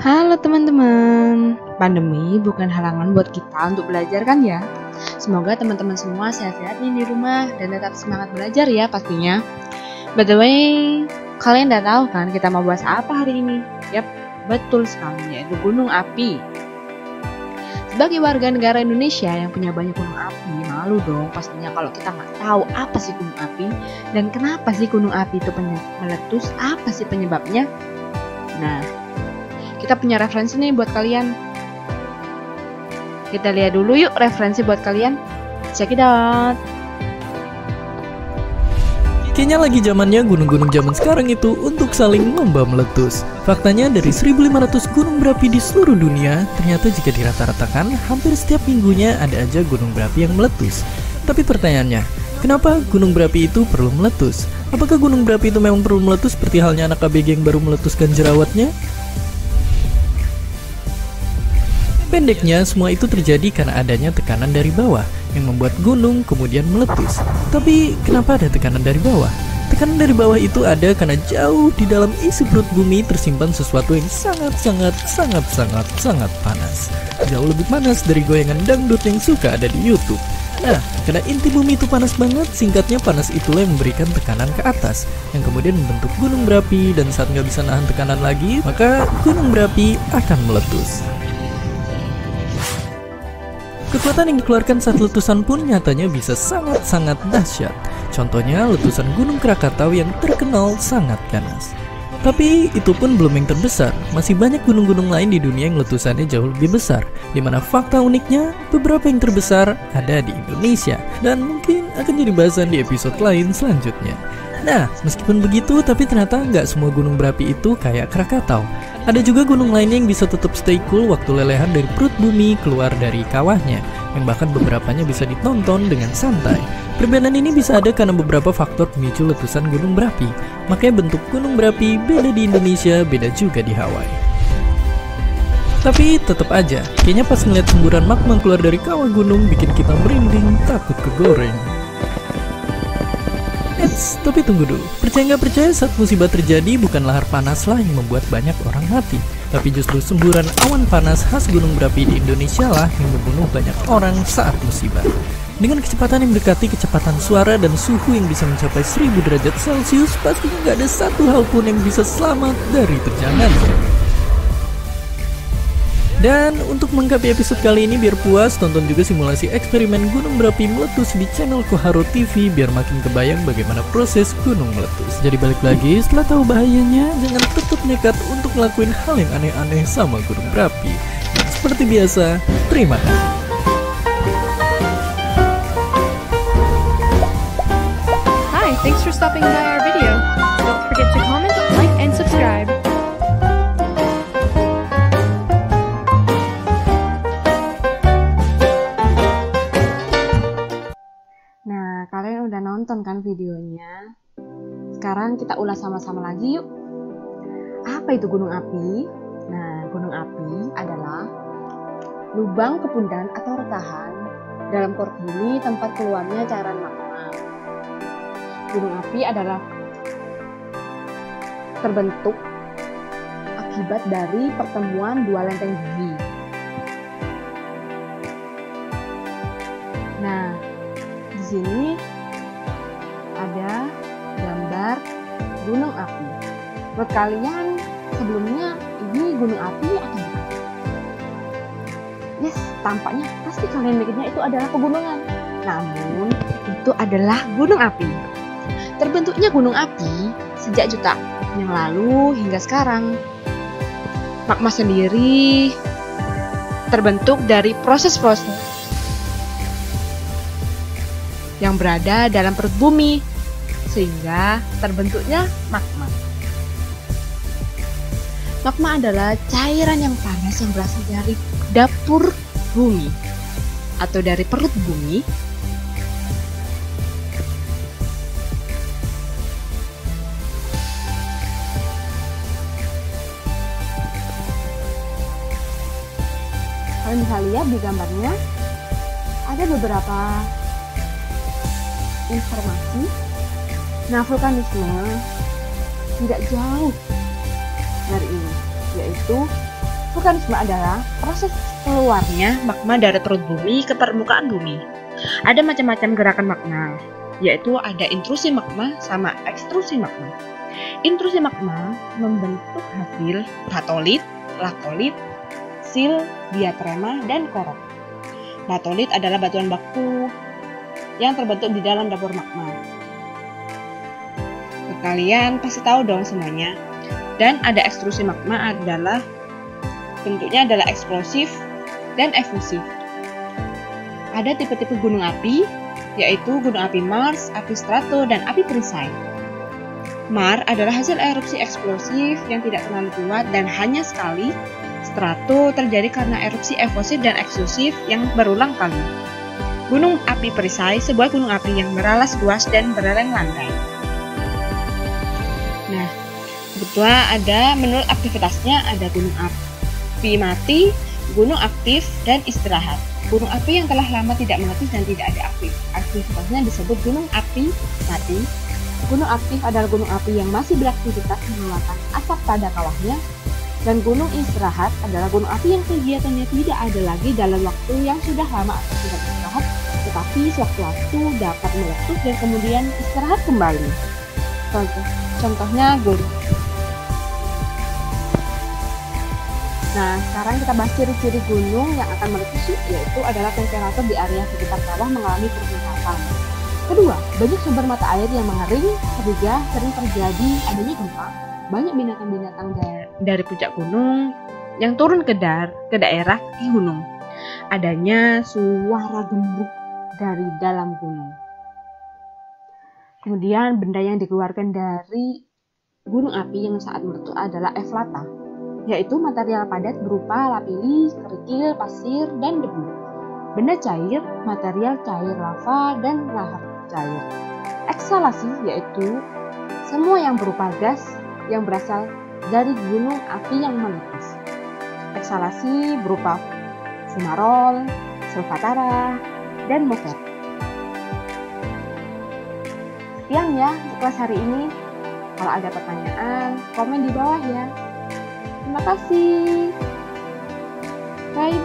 Halo teman-teman, pandemi bukan halangan buat kita untuk belajar kan ya? Semoga teman-teman semua sehat-sehat nih di rumah dan tetap semangat belajar ya pastinya. By the way, kalian udah tahu kan kita mau bahas apa hari ini? Yap, betul sekali, yaitu gunung api. Sebagai warga negara Indonesia yang punya banyak gunung api, malu dong pastinya kalau kita nggak tahu apa sih gunung api dan kenapa sih gunung api itu meletus, apa sih penyebabnya? Nah, kita punya referensi nih buat kalian. Kita lihat dulu yuk referensi buat kalian. Check it out. Kayaknya lagi zamannya gunung-gunung zaman sekarang itu untuk saling lomba meletus. Faktanya dari 1500 gunung berapi di seluruh dunia, ternyata jika dirata-ratakan, hampir setiap minggunya ada aja gunung berapi yang meletus. Tapi pertanyaannya, kenapa gunung berapi itu perlu meletus? Apakah gunung berapi itu memang perlu meletus seperti halnya anak ABG yang baru meletuskan jerawatnya? Pendeknya, semua itu terjadi karena adanya tekanan dari bawah yang membuat gunung kemudian meletus. Tapi kenapa ada tekanan dari bawah? Tekanan dari bawah itu ada karena jauh di dalam isi perut bumi tersimpan sesuatu yang sangat panas. Jauh lebih panas dari goyangan dangdut yang suka ada di YouTube. Nah, karena inti bumi itu panas banget, singkatnya panas itulah yang memberikan tekanan ke atas, yang kemudian membentuk gunung berapi, dan saat nggak bisa nahan tekanan lagi, maka gunung berapi akan meletus. Kekuatan yang dikeluarkan saat letusan pun nyatanya bisa sangat dahsyat. Contohnya letusan Gunung Krakatau yang terkenal sangat ganas. Tapi itu pun belum yang terbesar. Masih banyak gunung-gunung lain di dunia yang letusannya jauh lebih besar. Dimana fakta uniknya, beberapa yang terbesar ada di Indonesia. Dan mungkin akan jadi bahasan di episode lain selanjutnya. Nah, meskipun begitu, tapi ternyata nggak semua gunung berapi itu kayak Krakatau. Ada juga gunung lainnya yang bisa tetap stay cool waktu lelehan dari perut bumi keluar dari kawahnya, yang bahkan beberapanya bisa ditonton dengan santai. Perbedaan ini bisa ada karena beberapa faktor pemicu letusan gunung berapi. Makanya bentuk gunung berapi beda di Indonesia, beda juga di Hawaii. Tapi tetap aja, kayaknya pas ngeliat semburan magma keluar dari kawah gunung bikin kita merinding, takut kegoreng. Tapi tunggu dulu, percaya nggak percaya saat musibah terjadi bukan lahar panaslah yang membuat banyak orang mati, tapi justru semburan awan panas khas gunung berapi di Indonesia lah yang membunuh banyak orang saat musibah. Dengan kecepatan yang mendekati kecepatan suara dan suhu yang bisa mencapai 1000 derajat Celcius, pastinya nggak ada satu hal pun yang bisa selamat dari terjangannya. Dan untuk melengkapi episode kali ini biar puas, tonton juga simulasi eksperimen gunung berapi meletus di channel Koharu TV biar makin kebayang bagaimana proses gunung meletus. Jadi balik lagi, setelah tahu bahayanya, jangan tetap nekat untuk ngelakuin hal yang aneh-aneh sama gunung berapi. Dan seperti biasa, terima kasih. Hi, thanks for stopping by our video. Don't forget to comment, like, and subscribe. Kalian udah nonton kan videonya? Sekarang kita ulas sama-sama lagi yuk. Apa itu gunung api? Nah, gunung api adalah lubang kepundan atau rekahan dalam core bumi tempat keluarnya cairan magma. Gunung api adalah terbentuk akibat dari pertemuan dua lempeng bumi. Nah, di sini ada gambar gunung api. Buat kalian sebelumnya ini gunung api atau bukan? Yes, tampaknya pasti kalian mikirnya itu adalah pegunungan. Namun itu adalah gunung api. Terbentuknya gunung api sejak jutaan yang lalu hingga sekarang. Magma sendiri terbentuk dari proses-proses yang berada dalam perut bumi, sehingga terbentuknya magma. Magma adalah cairan yang panas yang berasal dari dapur bumi atau dari perut bumi. Kalian bisa lihat di gambarnya ada beberapa informasi. Nah, vulkanisme tidak jauh dari ini, yaitu Vulkanisme adalah proses keluarnya magma dari perut bumi ke permukaan bumi. Ada macam-macam gerakan magma, yaitu ada intrusi magma sama ekstrusi magma. Intrusi magma membentuk hasil batolit, lakolit, sil, diatrema, dan korok. Batolit adalah batuan baku yang terbentuk di dalam dapur magma. Kalian pasti tahu dong semuanya. Dan ada ekstrusi magma adalah bentuknya adalah eksplosif dan efusif. Ada tipe-tipe gunung api, yaitu gunung api Mars, api strato, dan api perisai. Mars adalah hasil erupsi eksplosif yang tidak terlalu kuat dan hanya sekali. Strato terjadi karena erupsi efusif dan eksklusif yang berulang kali. Gunung api perisai, sebuah gunung api yang beralas luas dan berlereng landai. Nah, kebetulan ada menurut aktivitasnya ada gunung api mati, gunung aktif, dan istirahat. Gunung api yang telah lama tidak meletus dan tidak ada aktivitasnya disebut gunung api mati. Gunung aktif adalah gunung api yang masih beraktivitas mengeluarkan asap pada kawahnya. Dan gunung istirahat adalah gunung api yang kegiatannya tidak ada lagi dalam waktu yang sudah lama atau tidak istirahat, tetapi sewaktu-waktu dapat meletus dan kemudian istirahat kembali. Contohnya gunung. Nah, sekarang kita bahas ciri-ciri gunung yang akan meletus, yaitu adalah temperatur di area sekitar kawah mengalami peningkatan. Kedua, banyak sumber mata air yang mengering. Ketiga, sering terjadi adanya gempa. Banyak binatang-binatang dari puncak gunung yang turun ke daerah kaki gunung. Adanya suara gemuruh dari dalam gunung. Kemudian, benda yang dikeluarkan dari gunung api yang saat meletus adalah eflata, yaitu material padat berupa lapilli, kerikil, pasir, dan debu. Benda cair, material cair lava, dan lahar cair. Eksalasi, yaitu semua yang berupa gas yang berasal dari gunung api yang meletus. Eksalasi berupa fumarol, solfatara, dan mover. Sekian ya kelas hari ini. Kalau ada pertanyaan, komen di bawah ya. Terima kasih. Bye.